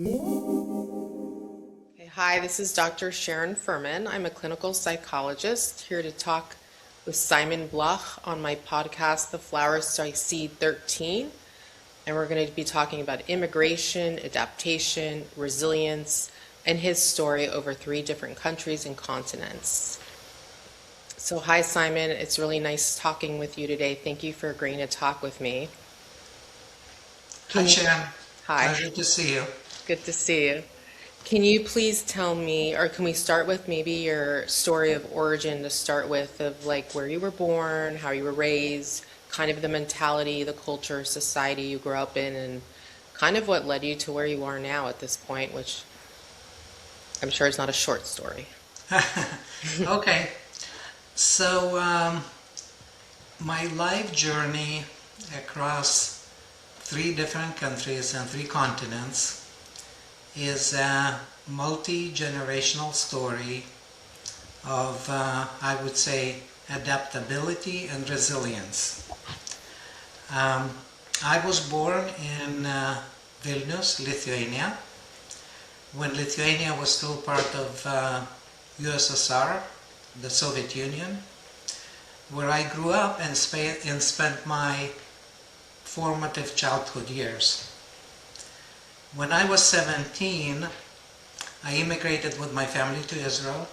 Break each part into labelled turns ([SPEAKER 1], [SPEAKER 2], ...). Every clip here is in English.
[SPEAKER 1] Okay, hi, this is Dr. Sharon Furman. I'm a clinical psychologist here to talk with Simon Bloch on my podcast, The Flowers I See 13. And we're going to be talking about immigration, adaptation, resilience, and his story over 3 different countries and continents. So, hi, Simon. It's really nice talking with you today. Thank you for agreeing to talk with me.
[SPEAKER 2] Hi,
[SPEAKER 1] Can you?
[SPEAKER 2] Sharon.
[SPEAKER 1] Hi,
[SPEAKER 2] Pleasure to see you.
[SPEAKER 1] good to see you. Can you please tell me, or can we start with maybe your story of origin to start with, of like where you were born, how you were raised, kind of the mentality, the culture, society you grew up in, and kind of what led you to where you are now at this point, which I'm sure is not a short story.
[SPEAKER 2] Okay, so my life journey across 3 different countries and 3 continents is a multi-generational story of, I would say, adaptability and resilience. Um, I was born in Vilnius, Lithuania, when Lithuania was still part of USSR, the Soviet Union, where I grew up and spent my formative childhood years. When I was 17, I immigrated with my family to Israel,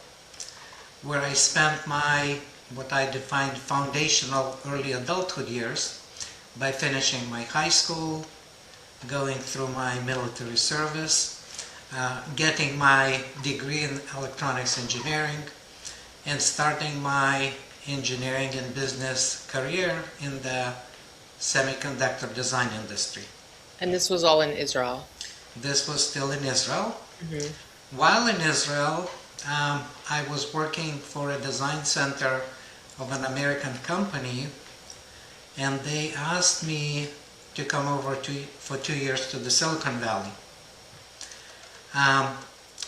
[SPEAKER 2] where I spent my, what I defined, foundational early adulthood years by finishing my high school, going through my military service, getting my degree in electronics engineering, and starting my engineering and business career in the semiconductor design industry.
[SPEAKER 1] And this was all in Israel.
[SPEAKER 2] This was still in Israel.
[SPEAKER 1] Hmm.
[SPEAKER 2] While in Israel, I was working for a design center of an American company, and they asked me to come over for 2 years to the Silicon Valley.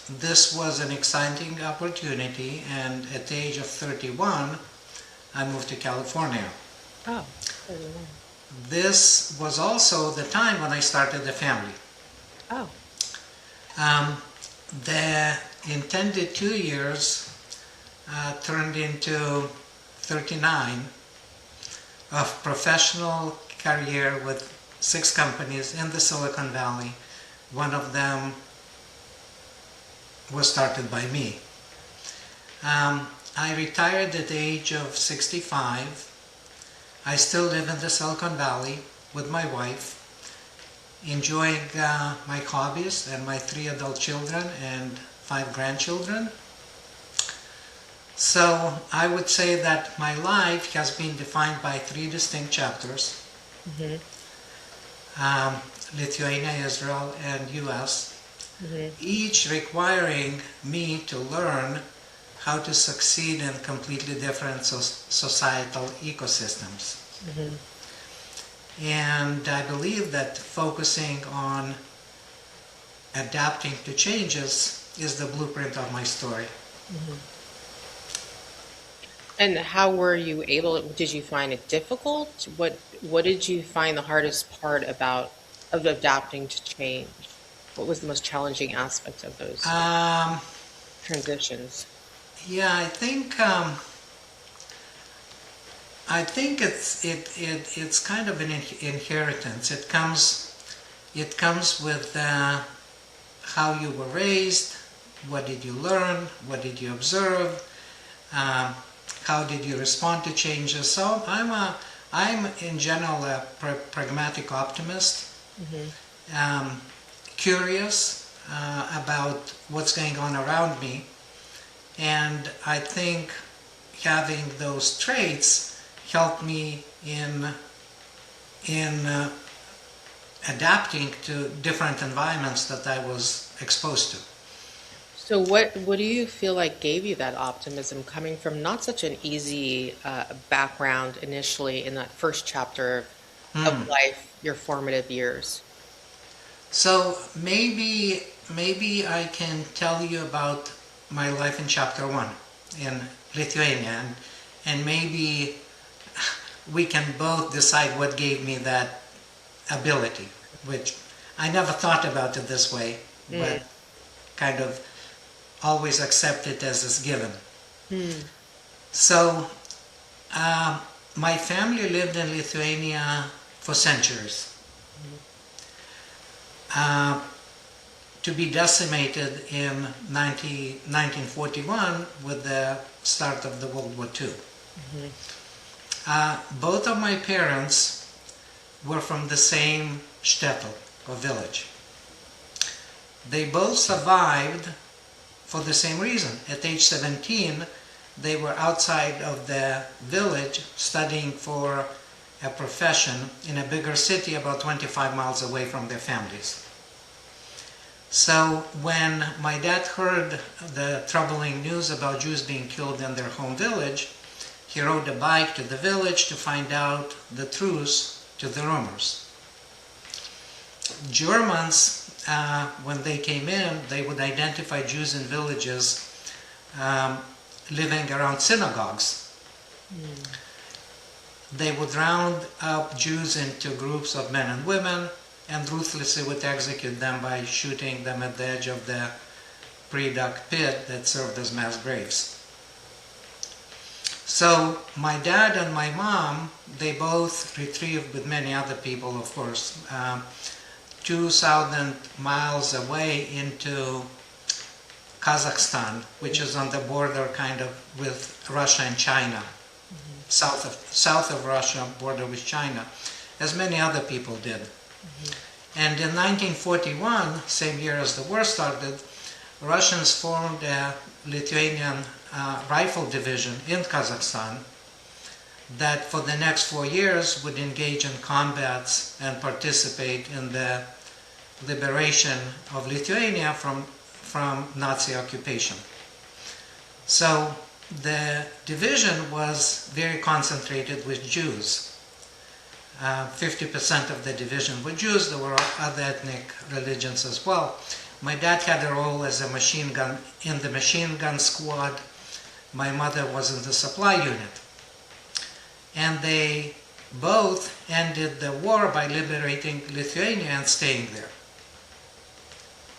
[SPEAKER 2] This was an exciting opportunity, and at the age of 31, I moved to California.
[SPEAKER 1] Oh, 31.
[SPEAKER 2] This was also the time when I started the family.
[SPEAKER 1] Oh,
[SPEAKER 2] The intended 2 years turned into 39 of professional career with 6 companies in the Silicon Valley. One of them was started by me. I retired at the age of 65. I still live in the Silicon Valley with my wife, enjoying my hobbies and my 3 adult children and 5 grandchildren. So I would say that my life has been defined by 3 distinct chapters.
[SPEAKER 1] hmm.
[SPEAKER 2] Lithuania, Israel, and US,
[SPEAKER 1] Hmm.
[SPEAKER 2] each requiring me to learn how to succeed in completely different societal ecosystems.
[SPEAKER 1] Hmm.
[SPEAKER 2] And I believe that focusing on adapting to changes is the blueprint of my story.
[SPEAKER 1] And how were you able, did you find it difficult? What did you find the hardest part about of adapting to change? What was the most challenging aspect of those
[SPEAKER 2] Um,
[SPEAKER 1] transitions?
[SPEAKER 2] yeah, I think it's kind of an inheritance. It comes with how you were raised, what did you learn, what did you observe, um, how did you respond to changes. So I'm in general a pragmatic optimist,
[SPEAKER 1] Hmm.
[SPEAKER 2] um, curious about what's going on around me, and I think having those traits helped me in adapting to different environments that I was exposed to.
[SPEAKER 1] So what do you feel like gave you that optimism coming from not such an easy background initially in that first chapter of
[SPEAKER 2] Hmm.
[SPEAKER 1] life, your formative years?
[SPEAKER 2] So maybe I can tell you about my life in chapter 1 in Lithuania, and maybe we can both decide what gave me that ability, which I never thought about it this way. but kind of always accept it as is given. So my family lived in Lithuania for centuries, to be decimated in 1941 with the start of the World War II. Both of my parents were from the same shtetl, or village. They both survived for the same reason. At age 17, they were outside of the village studying for a profession in a bigger city about 25 miles away from their families. So when my dad heard the troubling news about Jews being killed in their home village, he rode a bike to the village to find out the truth to the rumors. Germans, when they came in, they would identify Jews in villages living around synagogues. They would round up Jews into groups of men and women and ruthlessly would execute them by shooting them at the edge of the pre-dug pit that served as mass graves. So my dad and my mom, they both retrieved, with many other people of course, 2,000 miles away into Kazakhstan, which is on the border kind of with Russia and China, south of Russia, border with China, as many other people did. And in 1941, same year as the war started, Russians formed a Lithuanian rifle division in Kazakhstan that for the next 4 years would engage in combats and participate in the liberation of Lithuania from Nazi occupation. So the division was very concentrated with Jews. 50% of the division were Jews. There were other ethnic religions as well. My dad had a role as a machine gun in the machine gun squad. My mother was in the supply unit. And they both ended the war by liberating Lithuania and staying there.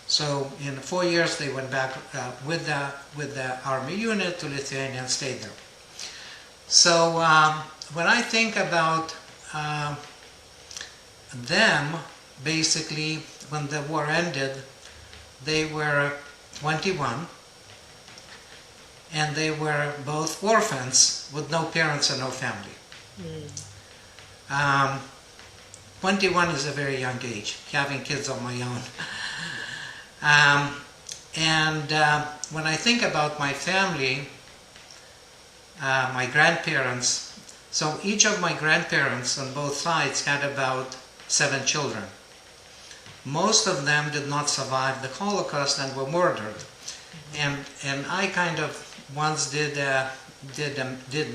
[SPEAKER 2] So in 4 years they went back with the army unit to Lithuania and stayed there. So when I think about them, basically when the war ended, they were 21 and they were both orphans with no parents and no family. 21 is a very young age, having kids of my own. When I think about my family, my grandparents, so each of my grandparents on both sides had about 7 children. Most of them did not survive the Holocaust and were murdered. And I kind of once did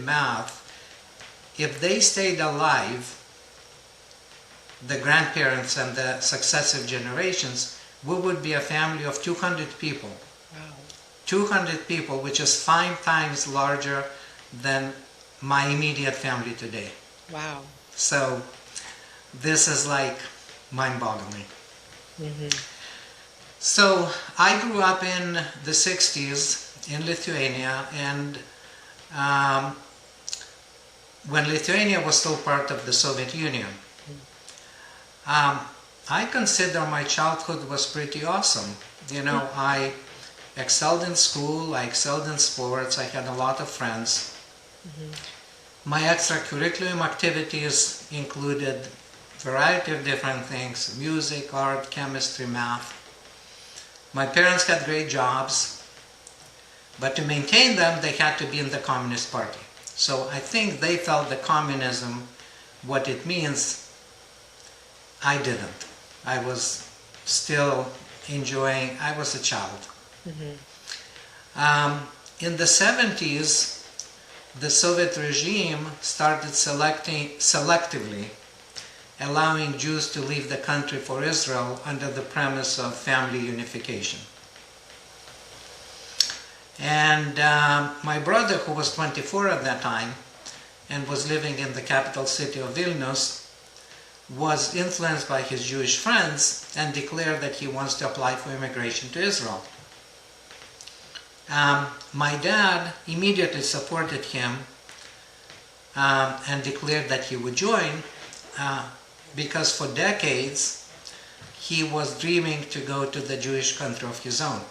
[SPEAKER 2] math. If they stayed alive, the grandparents and the successive generations, we would be a family of 200 people.
[SPEAKER 1] Wow.
[SPEAKER 2] 200 people, which is 5 times larger than my immediate family today.
[SPEAKER 1] Wow.
[SPEAKER 2] So this is like mind-boggling. So I grew up in the 60s in Lithuania, and when Lithuania was still part of the Soviet Union. I consider my childhood was pretty awesome. You know, I excelled in school, I excelled in sports, I had a lot of friends. My extracurricular activities included a variety of different things: music, art, chemistry, math. My parents had great jobs, but to maintain them they had to be in the Communist Party. So I think they felt the communism, what it means. I didn't. I was still enjoying, I was a child. In the 70s, the Soviet regime started selectively allowing Jews to leave the country for Israel under the premise of family unification. And my brother, who was 24 at that time and was living in the capital city of Vilnius, was influenced by his Jewish friends and declared that he wants to apply for immigration to Israel. My dad immediately supported him and declared that he would join because for decades he was dreaming to go to the Jewish country of his own.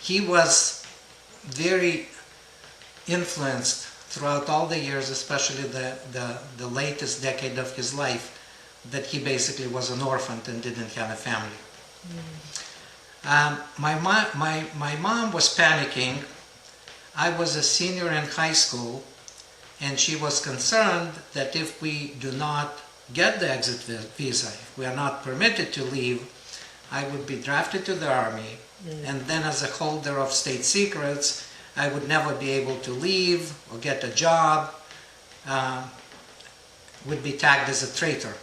[SPEAKER 2] He was very influenced throughout all the years, especially the latest decade of his life, that he basically was an orphan and didn't have a family. My mom was panicking. I was a senior in high school, and she was concerned that if we do not get the exit visa, if we are not permitted to leave, I would be drafted to the army, and then as a holder of state secrets, I would never be able to leave or get a job, would be tagged as a traitor.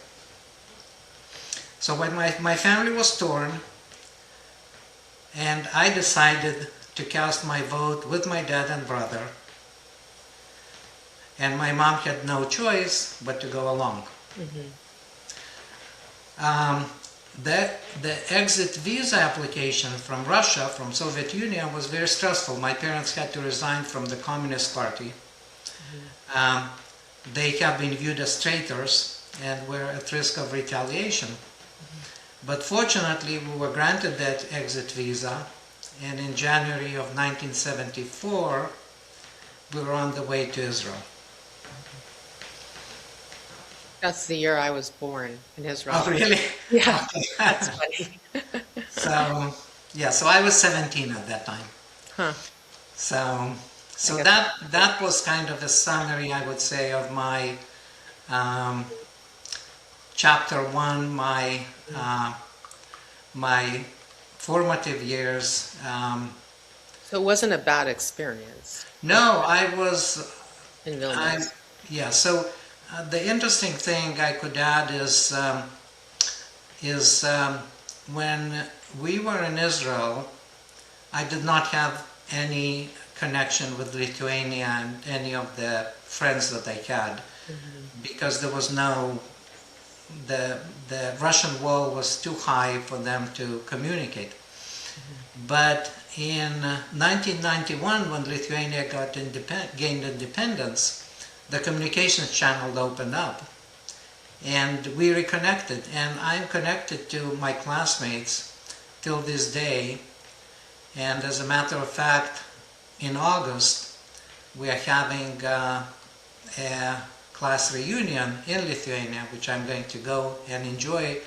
[SPEAKER 2] So when my family was torn, and I decided to cast my vote with my dad and brother, and my mom had no choice but to go along. The exit visa application from Russia, from Soviet Union, was very stressful. My parents had to resign from the Communist Party. They have been viewed as traitors and were at risk of retaliation. But fortunately, we were granted that exit visa, and in January of 1974, we were on the way to Israel.
[SPEAKER 1] That's the year I was born in Israel.
[SPEAKER 2] Oh, really?
[SPEAKER 1] Yeah, that's funny.
[SPEAKER 2] So, yeah, so I was 17 at that time.
[SPEAKER 1] Huh.
[SPEAKER 2] So that was kind of a summary, I would say, of my chapter one, my formative years.
[SPEAKER 1] So it wasn't a bad experience
[SPEAKER 2] No, I was.
[SPEAKER 1] in Vilnius.
[SPEAKER 2] Yeah. So the interesting thing I could add is when we were in Israel, I did not have any connection with Lithuania and any of the friends that I had, because there was no, the Russian wall was too high for them to communicate. But in 1991, when Lithuania gained independence, the communications channel opened up, and we reconnected, and I'm connected to my classmates till this day. And as a matter of fact, in August we are having a class reunion in Lithuania, which I'm going to go and enjoy,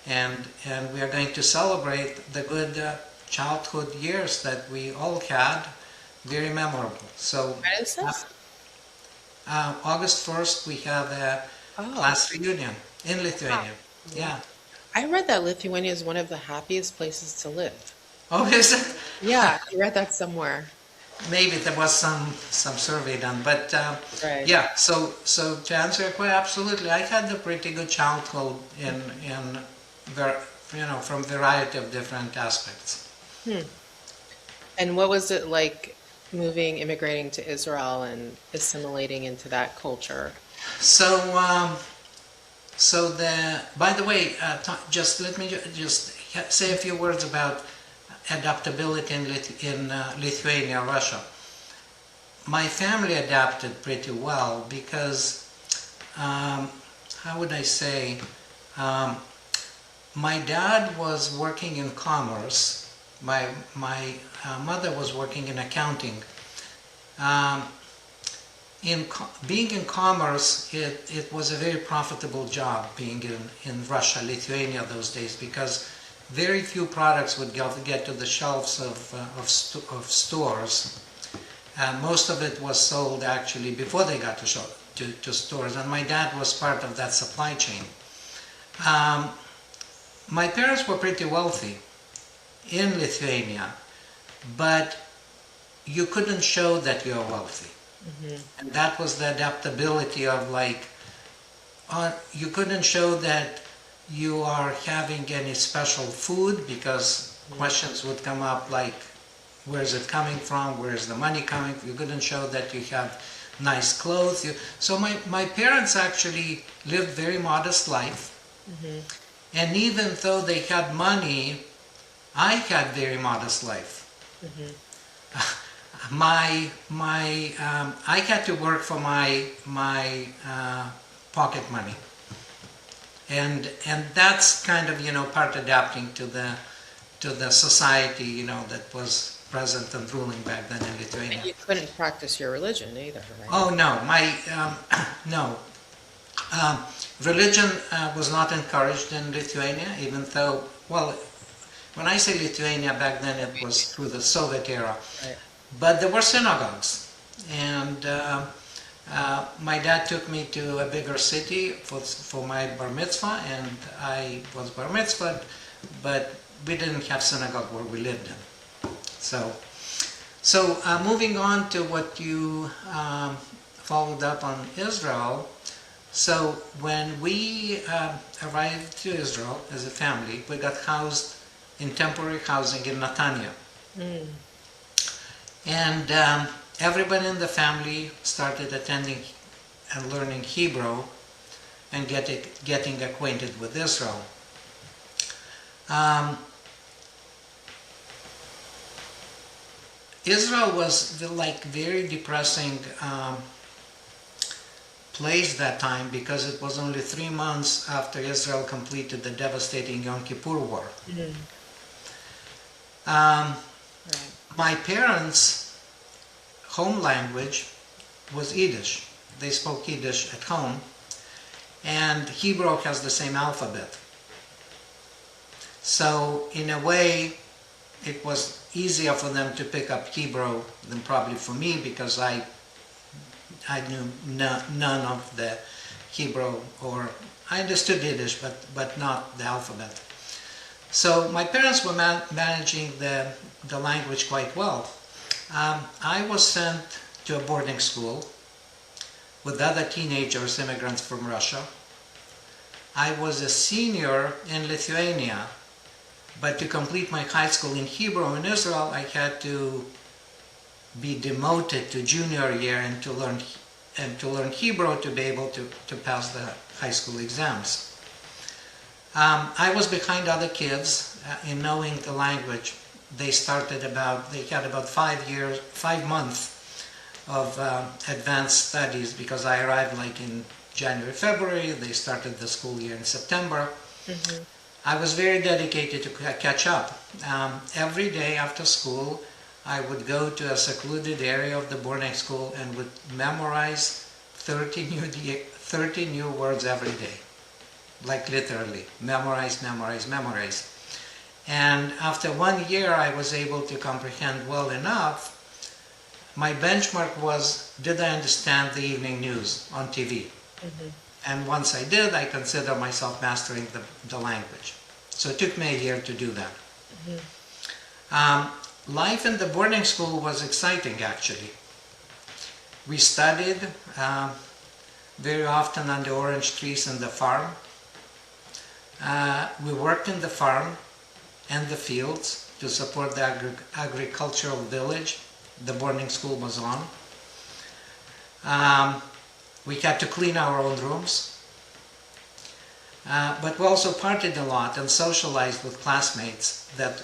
[SPEAKER 2] and we are going to celebrate the good childhood years that we all had, very memorable. So
[SPEAKER 1] When is this?
[SPEAKER 2] August 1st we have a class reunion in Lithuania. Yeah.
[SPEAKER 1] I read that Lithuania is one of the happiest places to live.
[SPEAKER 2] Oh, is it?
[SPEAKER 1] Yeah, I read that somewhere.
[SPEAKER 2] Maybe there was some survey done, but
[SPEAKER 1] Right.
[SPEAKER 2] yeah. So to answer your question, absolutely, I had a pretty good childhood in from variety of different aspects.
[SPEAKER 1] And what was it like immigrating to Israel and assimilating into that culture?
[SPEAKER 2] So by the way, just let me just say a few words about adaptability in Lithuania, Russia. My family adapted pretty well because, how would I say, my dad was working in commerce. My mother was working in accounting. Being in commerce, it was a very profitable job being in Russia, Lithuania those days, because very few products would get to the shelves of stores. Most of it was sold actually before they got to stores, and my dad was part of that supply chain. My parents were pretty wealthy in Lithuania, but you couldn't show that you're wealthy. And that was the adaptability of you couldn't show that you are having any special food, because questions would come up like, where is it coming from? Where is the money coming from? You couldn't show that you have nice clothes. So my parents actually lived very modest life. And even though they had money, I had very modest life. I had to work for my pocket money, and that's kind of part adapting to the society that was present and ruling back then in Lithuania.
[SPEAKER 1] And you couldn't practice your religion either, right?
[SPEAKER 2] Oh no, no. Um, Religion was not encouraged in Lithuania, even though, well, when I say Lithuania back then, it was through the Soviet era.
[SPEAKER 1] Right.
[SPEAKER 2] But there were synagogues, and my dad took me to a bigger city for my bar mitzvah, and I was bar mitzvahed, but we didn't have synagogue where we lived in. So moving on to what you followed up on Israel. So when we arrived to Israel as a family, we got housed in temporary housing in Netanya. And everybody in the family started attending and learning Hebrew and getting acquainted with Israel. Israel was very depressing place that time, because it was only 3 months after Israel completed the devastating Yom Kippur War.
[SPEAKER 1] Right.
[SPEAKER 2] My parents' home language was Yiddish. They spoke Yiddish at home, and Hebrew has the same alphabet. So in a way, it was easier for them to pick up Hebrew than probably for me, because I knew none of the Hebrew, or I understood Yiddish, but not the alphabet. So my parents were managing the language quite well. I was sent to a boarding school with other teenagers, immigrants from Russia. I was a senior in Lithuania, but to complete my high school in Hebrew in Israel, I had to be demoted to junior year and to learn Hebrew to be able to pass the high school exams. I was behind other kids in knowing the language. They had about 5 months of advanced studies, because I arrived in January, February. They started the school year in September. I was very dedicated to catch up. Every day after school, I would go to a secluded area of the boarding school and would memorize 30 new words every day. Literally, memorize. And after 1 year, I was able to comprehend well enough. My benchmark was, did I understand the evening news on TV? And once I did, I consider myself mastering the language. So it took me a year to do that. Life in the boarding school was exciting, actually. We studied very often under orange trees in the farm. We worked in the farm and the fields to support the agricultural village the boarding school was on. We had to clean our own rooms. But we also partied a lot and socialized with classmates that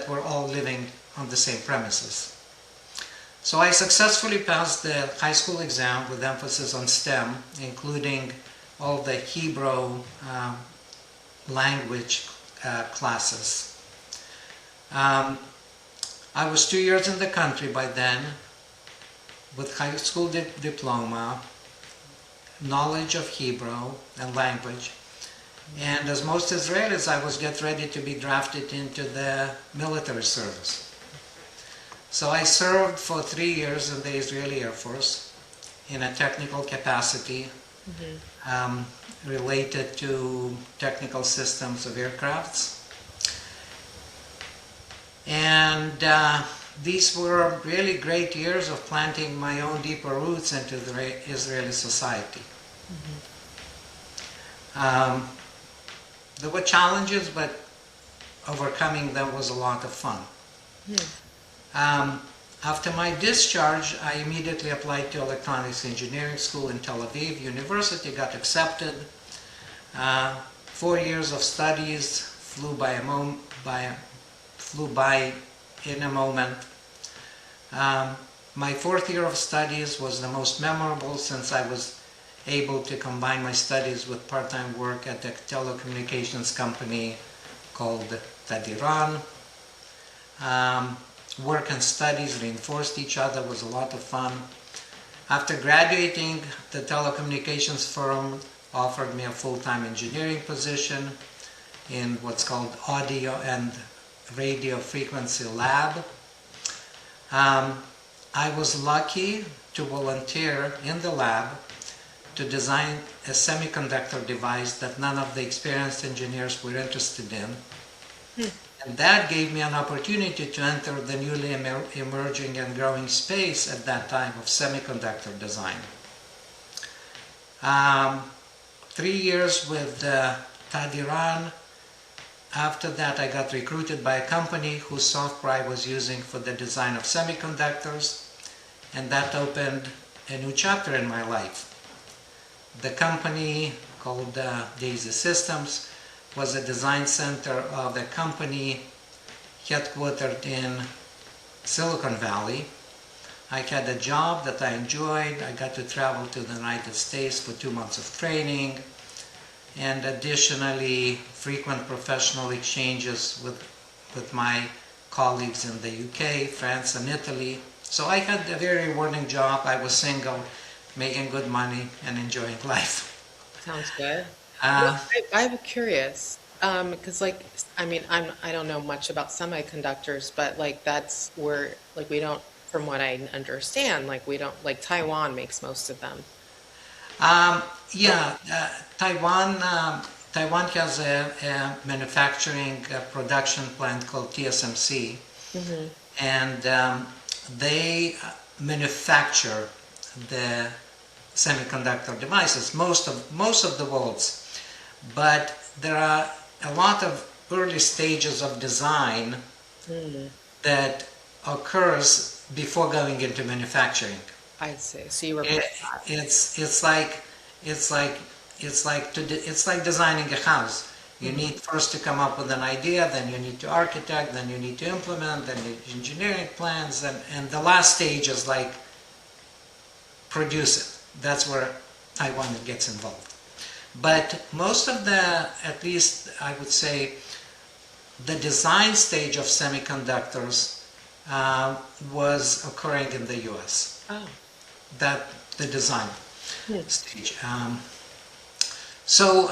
[SPEAKER 2] were all living on the same premises. So I successfully passed the high school exam with emphasis on STEM, including all the Hebrew language classes. I was 2 years in the country by then, with high school diploma, knowledge of Hebrew and language. And as most Israelis, I was getting ready to be drafted into the military service. So I served for 3 years in the Israeli Air Force in a technical capacity related to technical systems of aircrafts. And these were really great years of planting my own deeper roots into the Israeli society. There were challenges, but overcoming them was a lot of fun. After my discharge, I immediately applied to electronics engineering school in Tel Aviv University, got accepted. 4 years of studies flew by in a moment. My fourth year of studies was the most memorable since I was able to combine my studies with part-time work at a telecommunications company called Tadiran. Work and studies reinforced each other, was a lot of fun. After graduating, the telecommunications firm offered me a full-time engineering position in what's called audio and radio frequency lab. I was lucky to volunteer in the lab to design a semiconductor device that none of the experienced engineers were interested in. And that gave me an opportunity to enter the newly emerging and growing space at that time of semiconductor design. 3 years with Tadiran. After that, I got recruited by a company whose software I was using for the design of semiconductors, and that opened a new chapter in my life. The company, called Daisy Systems, was a design center of a company headquartered in Silicon Valley. I had a job that I enjoyed. I got to travel to the United States for 2 months of training, and additionally frequent professional exchanges with my colleagues in the UK, France, and Italy. So I had a very rewarding job. I was single, making good money, and enjoying life.
[SPEAKER 1] Sounds good. Well, I'm curious, because I don't know much about semiconductors, but like that's where like we don't, from what I understand, like we don't, like Taiwan makes most of them.
[SPEAKER 2] Taiwan has a manufacturing production plant called TSMC, and they manufacture the semiconductor devices, most of the world's. But there are a lot of early stages of design that occurs before going into manufacturing.
[SPEAKER 1] I see. So you were.
[SPEAKER 2] It's like designing a house. You need first to come up with an idea, then you need to architect, then you need to implement, then you need engineering plans, and the last stage is like produce it. That's where Taiwan gets involved. But most of the, at least I would say, the design stage of semiconductors was occurring in the US.
[SPEAKER 1] Oh.
[SPEAKER 2] That the design stage. So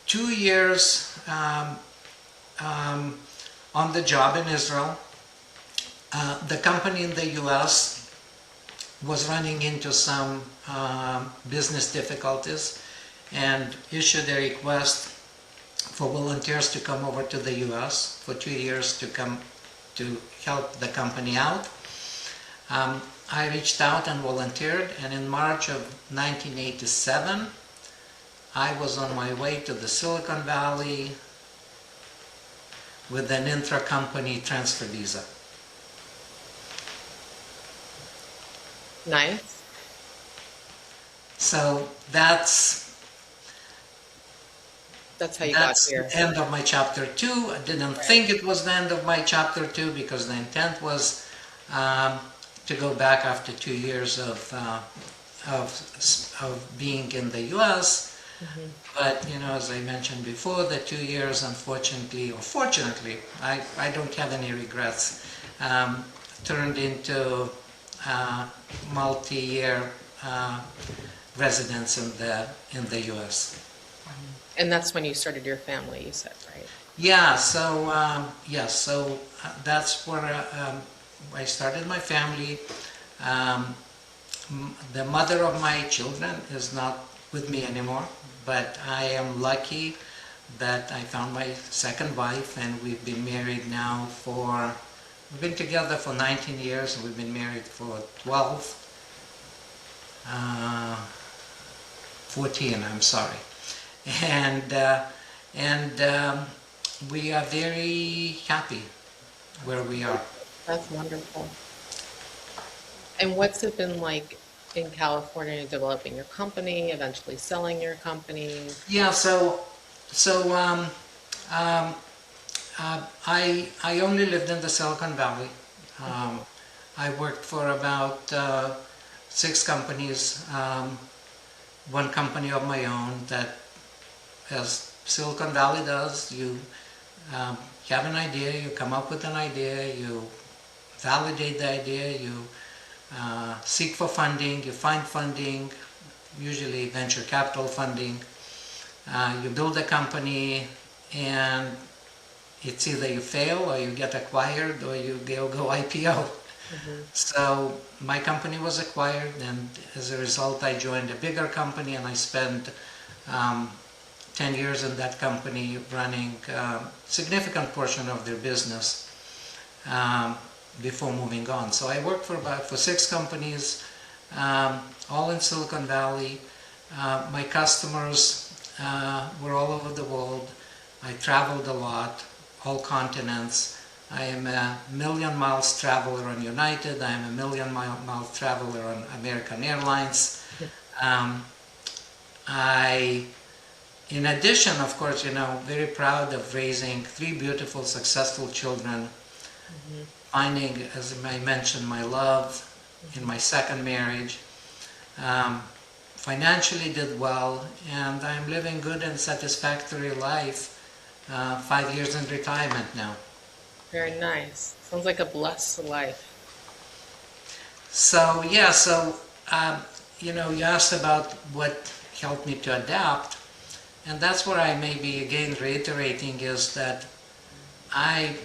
[SPEAKER 2] 2 years on the job in Israel. The company in the US was running into some business difficulties and issued a request for volunteers to come over to the US for 2 years to come to help the company out. I reached out and volunteered, and in March of 1987 I was on my way to the Silicon Valley with an intra-company transfer visa.
[SPEAKER 1] Nice.
[SPEAKER 2] So that's
[SPEAKER 1] how you got here.
[SPEAKER 2] The end of my chapter 2. I didn't think it was the end of my chapter 2 because the intent was to go back after 2 years of being in the U.S. But as I mentioned before, the 2 years, unfortunately or fortunately, I don't have any regrets, turned into multi-year residence in the U.S.
[SPEAKER 1] And that's when you started your family, you said, right?
[SPEAKER 2] Yeah. So that's where I started my family. The mother of my children is not with me anymore, but I am lucky that I found my second wife, and we've been married now we've been together for 19 years, and we've been married for 14, I'm sorry. And we are very happy where we are.
[SPEAKER 1] That's wonderful. And what's it been like in California developing your company, eventually selling your company?
[SPEAKER 2] Yeah, so um, I only lived in the Silicon Valley. Um, I worked for about 6 companies. One company of my own that, as Silicon Valley does, um, you have an idea, you come up with an idea, you validate the idea, you seek for funding, you find funding, usually venture capital funding. You build a company, and it's either you fail or you get acquired or you go IPO.
[SPEAKER 1] Hmm.
[SPEAKER 2] So my company was acquired, and as a result I joined a bigger company, and I spent um, 10 years in that company running a significant portion of their business um, before moving on. So I worked for 6 companies, all in Silicon Valley. My customers were all over the world. I traveled a lot, all continents. I am a million miles traveler on United. I am a million miles traveler on American Airlines. Um, I, in addition, of course, very proud of raising 3 beautiful, successful children,
[SPEAKER 1] Hmm.
[SPEAKER 2] finding, as I mentioned, my love in
[SPEAKER 1] Hmm.
[SPEAKER 2] my second marriage. Um, Financially did well, and I'm living good and satisfactory life. 5 years in retirement now.
[SPEAKER 1] Very nice. Sounds like a blessed life.
[SPEAKER 2] So yeah, so um, you asked about what helped me to adapt, and that's what I may be again reiterating is that I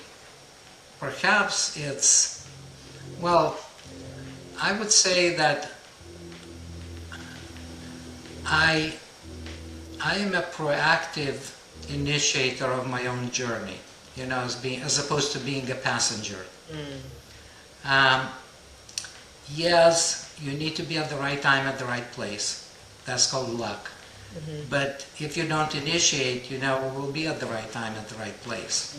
[SPEAKER 2] perhaps it's well, I would say that I I am a proactive initiator of my own journey, as opposed to being a passenger.
[SPEAKER 1] Mm.
[SPEAKER 2] Um, yes, you need to be at the right time at the right place. That's called luck.
[SPEAKER 1] Hmm.
[SPEAKER 2] But if you don't initiate, we'll be at the right time at the right place.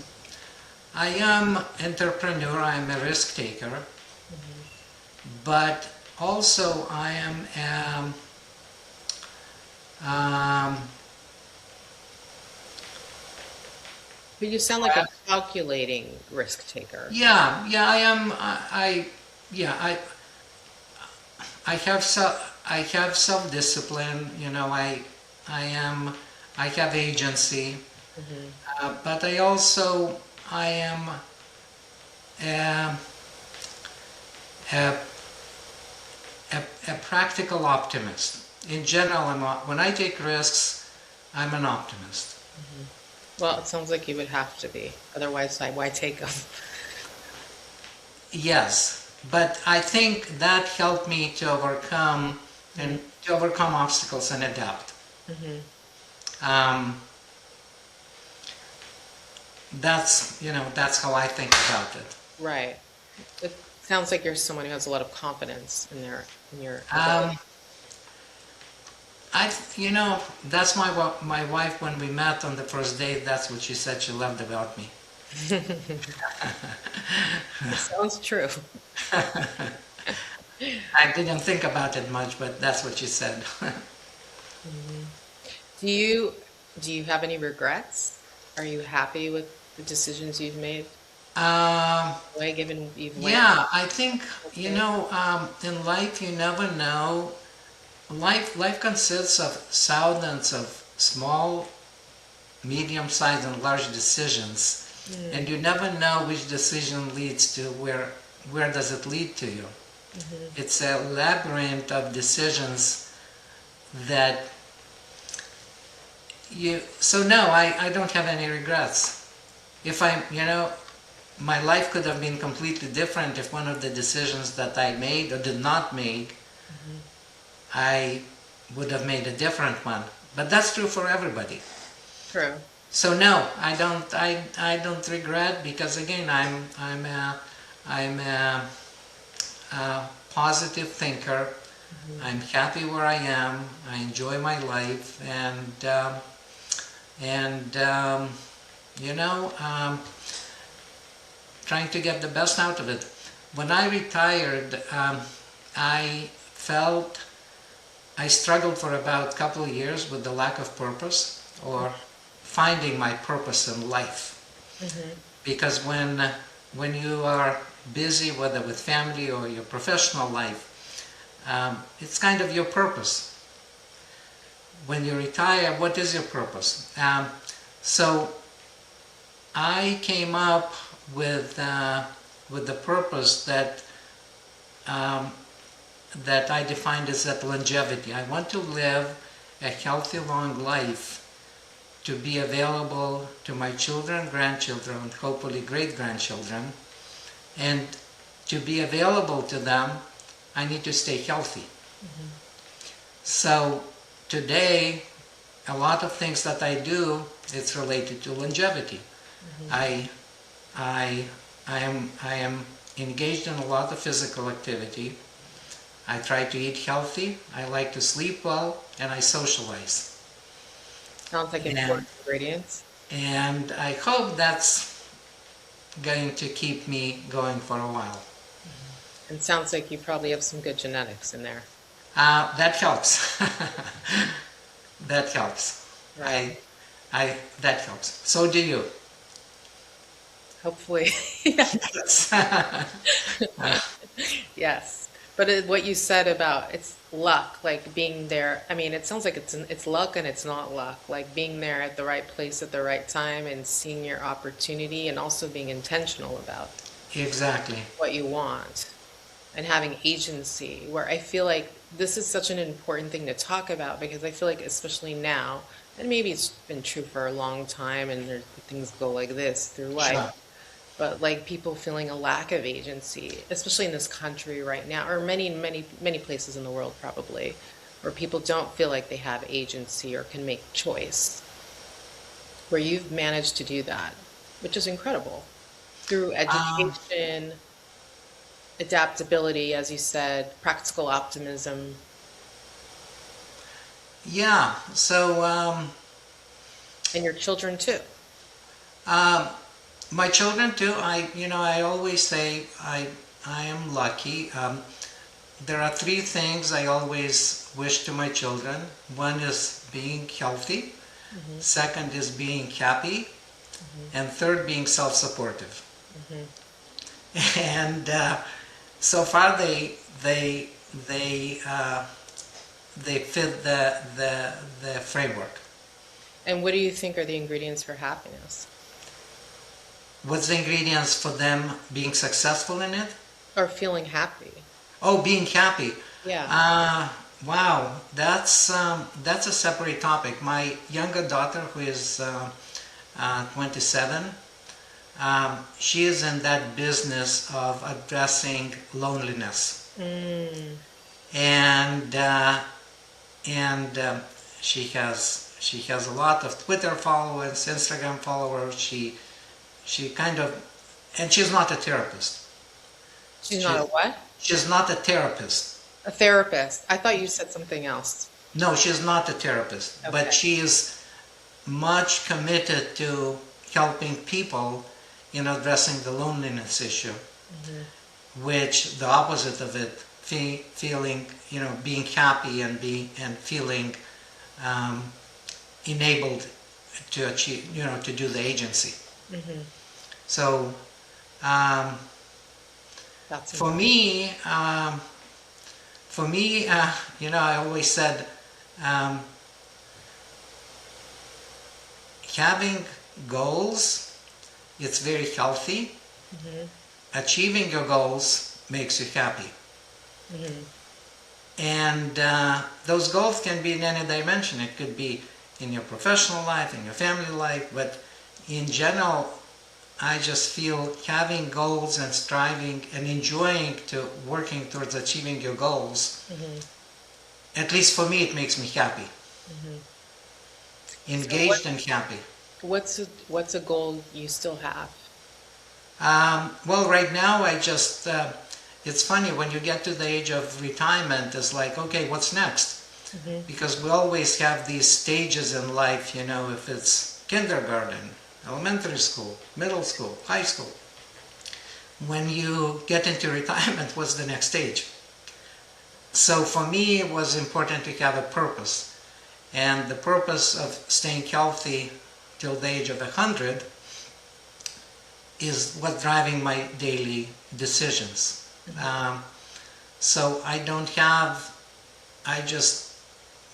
[SPEAKER 2] I am entrepreneur, I'm a risk taker,
[SPEAKER 1] Hmm.
[SPEAKER 2] but also I am
[SPEAKER 1] But you sound like a calculating risk taker.
[SPEAKER 2] yeah, I am yeah, I have self-discipline, I have agency,
[SPEAKER 1] Hmm.
[SPEAKER 2] but I am a, a, a practical optimist. In general, when I take risks, I'm an optimist.
[SPEAKER 1] Hmm. Well, it sounds like you would have to be. Otherwise, why take them?
[SPEAKER 2] Yes, but I think that helped me to overcome
[SPEAKER 1] Hmm.
[SPEAKER 2] obstacles and adapt.
[SPEAKER 1] Hmm.
[SPEAKER 2] Um, that's how I think about it.
[SPEAKER 1] Right. It sounds like you're someone who has a lot of confidence in your ability.
[SPEAKER 2] Um, that's my wife. When we met on the first date, that's what she said she loved about me.
[SPEAKER 1] It sounds true.
[SPEAKER 2] I didn't think about it much, but that's what she said.
[SPEAKER 1] Hmm. Do you do you have any regrets? Are you happy with the decisions you've made?
[SPEAKER 2] um,
[SPEAKER 1] Way given you've landed
[SPEAKER 2] yeah, I think
[SPEAKER 1] so big.
[SPEAKER 2] in life you never know. Life consists of thousands of small, medium-sized, and large decisions, and
[SPEAKER 1] Mm.
[SPEAKER 2] you never know which decision leads to where does it lead to you.
[SPEAKER 1] Hmm.
[SPEAKER 2] It's a labyrinth of decisions that so no, I don't have any regrets. If my life could have been completely different if one of the decisions that I made or did not make,
[SPEAKER 1] Hmm.
[SPEAKER 2] I would have made a different one. But that's true for everybody.
[SPEAKER 1] True.
[SPEAKER 2] So no, I don't regret, because again I'm a positive thinker.
[SPEAKER 1] Hmm.
[SPEAKER 2] I'm happy where I am. I enjoy my life, and you know um, trying to get the best out of it. When I retired, I felt I struggled for about a couple of years with the lack of purpose or finding my purpose in life. Because when you are busy, whether with family or your professional life, it's kind of your purpose. When you retire, what is your purpose? So I came up with the purpose that that I defined as that longevity. I want to live a healthy, long life to be available to my children, grandchildren, and hopefully great-grandchildren. And to be available to them, I need to stay healthy. So today, a lot of things that I do, it's related to longevity. I am engaged in a lot of physical activity. I try to eat healthy, I like to sleep well, and I socialize.
[SPEAKER 1] Sounds like important ingredients.
[SPEAKER 2] And I hope that's going to keep me going for a while.
[SPEAKER 1] And sounds like you probably have some good genetics in there.
[SPEAKER 2] That helps. That helps.
[SPEAKER 1] Right.
[SPEAKER 2] That helps. So do you.
[SPEAKER 1] Hopefully.
[SPEAKER 2] Yes.
[SPEAKER 1] Yes. But what you said about it's luck, like being there. I mean, it sounds like it's luck and it's not luck. Like being there at the right place at the right time and seeing your opportunity and also being intentional about
[SPEAKER 2] Exactly.
[SPEAKER 1] what you want and having agency. Where I feel like this is such an important thing to talk about because I feel like especially now, and maybe it's been true for a long time and things go like this through life.
[SPEAKER 2] Sure.
[SPEAKER 1] But like people feeling a lack of agency, especially in this country right now, or many, many, many places in the world probably, where people don't feel like they have agency or can make choice. Where you've managed to do that, which is incredible, through education, adaptability, as you said, practical optimism.
[SPEAKER 2] Yeah. So
[SPEAKER 1] And your children too.
[SPEAKER 2] my children too. I always say I am lucky. There are three things I always wish to my children. One is being healthy. Second is being happy. And third, being self-supportive. And so far they fit the framework.
[SPEAKER 1] And what do you think are the ingredients for happiness?
[SPEAKER 2] What's the ingredients for them being successful in it?
[SPEAKER 1] Or feeling happy?
[SPEAKER 2] Oh, being happy.
[SPEAKER 1] Yeah.
[SPEAKER 2] Wow, that's a separate topic. My younger daughter, who is 27, she is in that business of addressing loneliness, and she has a lot of Twitter followers, Instagram followers. She kind of, and she's not a therapist.
[SPEAKER 1] She's not a what?
[SPEAKER 2] She's not a therapist.
[SPEAKER 1] A therapist. I thought you said something else.
[SPEAKER 2] No, she's not a therapist,
[SPEAKER 1] Okay.
[SPEAKER 2] but she is much committed to helping people in addressing the loneliness issue, which the opposite of it, feeling, being happy and feeling enabled to achieve, to do the agency. So
[SPEAKER 1] That's
[SPEAKER 2] for me, I always said having goals, it's very healthy. Achieving your goals makes you happy. And those goals can be in any dimension. It could be in your professional life, in your family life, but in general, I just feel having goals and striving and enjoying to working towards achieving your goals, at least for me, it makes me happy. Engaged and happy.
[SPEAKER 1] What's a goal you still have?
[SPEAKER 2] Well, right now, it's funny, when you get to the age of retirement, it's like, okay, what's next? Because we always have these stages in life, if it's kindergarten, elementary school, middle school, high school. when you get into retirement, what's the next stage? So for me, it was important to have a purpose. And the purpose of staying healthy till the age of 100 is what's driving my daily decisions. So I don't have, I just,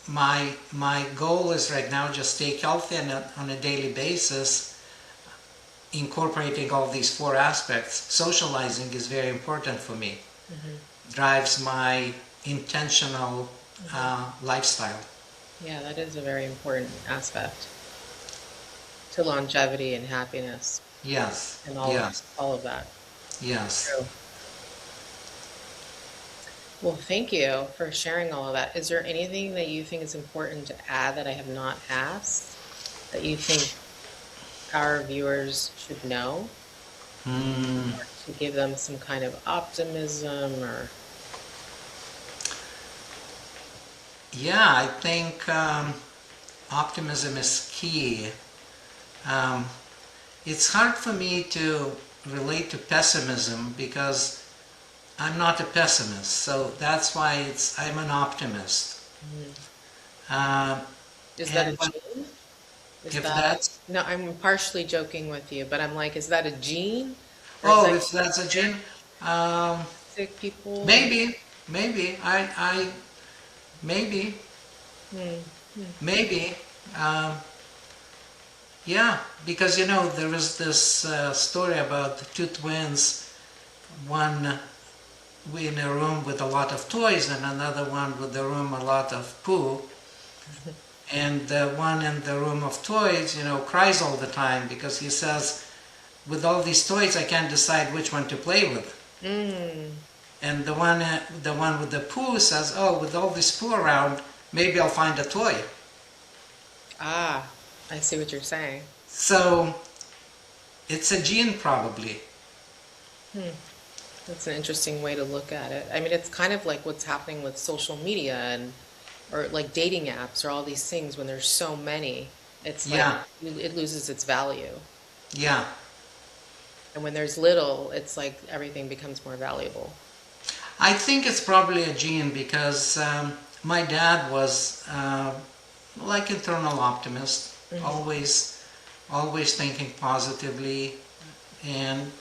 [SPEAKER 2] my goal is right now just stay healthy and on a daily basis, incorporating all these four aspects. Socializing is very important for me. Drives my intentional lifestyle.
[SPEAKER 1] Yeah, that is a very important aspect to longevity and happiness
[SPEAKER 2] Yes,
[SPEAKER 1] and
[SPEAKER 2] yes,
[SPEAKER 1] all of that.
[SPEAKER 2] yes.
[SPEAKER 1] True. Well, thank you for sharing all of that. Is there anything that you think is important to add that I have not asked that you think our viewers should know
[SPEAKER 2] Hmm.
[SPEAKER 1] to give them some kind of optimism or?
[SPEAKER 2] Yeah, I think optimism is key. Um, it's hard for me to relate to pessimism because I'm not a pessimist, so that's why I'm an optimist.
[SPEAKER 1] Mhm.
[SPEAKER 2] Uh,
[SPEAKER 1] Is that a
[SPEAKER 2] and but
[SPEAKER 1] gene? Is
[SPEAKER 2] if
[SPEAKER 1] that,
[SPEAKER 2] that's
[SPEAKER 1] no, I'm partially joking with you, but I'm like, is that a gene? Or is
[SPEAKER 2] oh,
[SPEAKER 1] that
[SPEAKER 2] if that's a gene, um,
[SPEAKER 1] sick people and
[SPEAKER 2] maybe, maybe maybe,
[SPEAKER 1] hmm, hmm,
[SPEAKER 2] maybe. Um, Yeah, because there is this story about the two twins, one in a room with a lot of toys and another one with a room a lot of poo. And the one in the room of toys, cries all the time because he says, with all these toys, I can't decide which one to play with.
[SPEAKER 1] mm.
[SPEAKER 2] And the one with the poo says, oh, with all this poo around, maybe I'll find a toy.
[SPEAKER 1] Ah, I see what you're saying.
[SPEAKER 2] So it's a gene probably.
[SPEAKER 1] Hmm. That's an interesting way to look at it. I mean, it's kind of like what's happening with social media and or like dating apps or all these things when there's so many. It's like
[SPEAKER 2] Yeah,
[SPEAKER 1] it loses its value.
[SPEAKER 2] yeah.
[SPEAKER 1] And when there's little, it's like everything becomes more valuable.
[SPEAKER 2] I think it's probably a gene because my dad was like internal optimist,
[SPEAKER 1] Hmm.
[SPEAKER 2] always thinking positively, and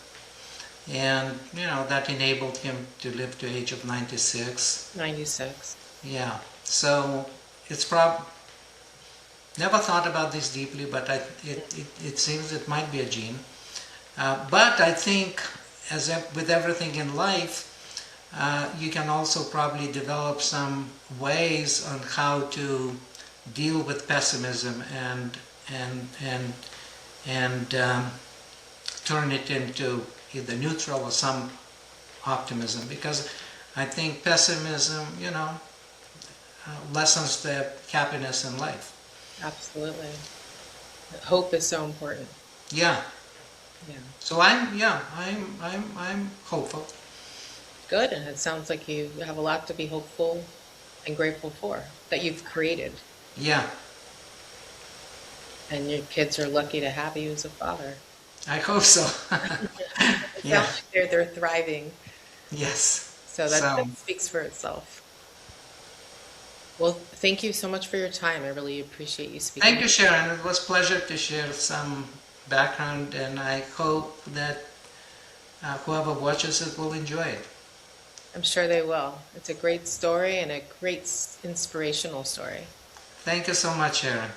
[SPEAKER 2] that enabled him to live to the age of 96.
[SPEAKER 1] 96.
[SPEAKER 2] Yeah, so it's prob never thought about this deeply, but it seems it might be a gene. But I think with everything in life. You can also probably develop some ways on how to deal with pessimism and turn it into either neutral or some optimism. Because I think pessimism, lessens the happiness in life.
[SPEAKER 1] Absolutely. Hope is so important.
[SPEAKER 2] Yeah.
[SPEAKER 1] Yeah.
[SPEAKER 2] So I'm hopeful.
[SPEAKER 1] Good. And it sounds like you have a lot to be hopeful and grateful for that you've created.
[SPEAKER 2] Yeah.
[SPEAKER 1] And your kids are lucky to have you as a father.
[SPEAKER 2] I hope so.
[SPEAKER 1] It
[SPEAKER 2] Yeah.
[SPEAKER 1] sounds like they're thriving.
[SPEAKER 2] Yes.
[SPEAKER 1] So that
[SPEAKER 2] So.
[SPEAKER 1] speaks for itself. Well, thank you so much for your time. I really appreciate you speaking.
[SPEAKER 2] Thank you, Sharon. It was a pleasure to share some background, and I hope that whoever watches it will enjoy it.
[SPEAKER 1] I'm sure they will. It's a great story and a great inspirational story.
[SPEAKER 2] Thank you so much, Sharon.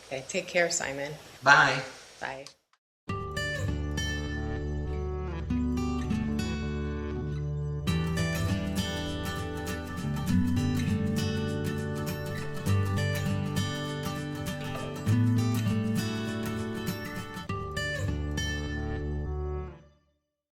[SPEAKER 1] Okay, take care, Simon.
[SPEAKER 2] Bye.
[SPEAKER 1] Bye.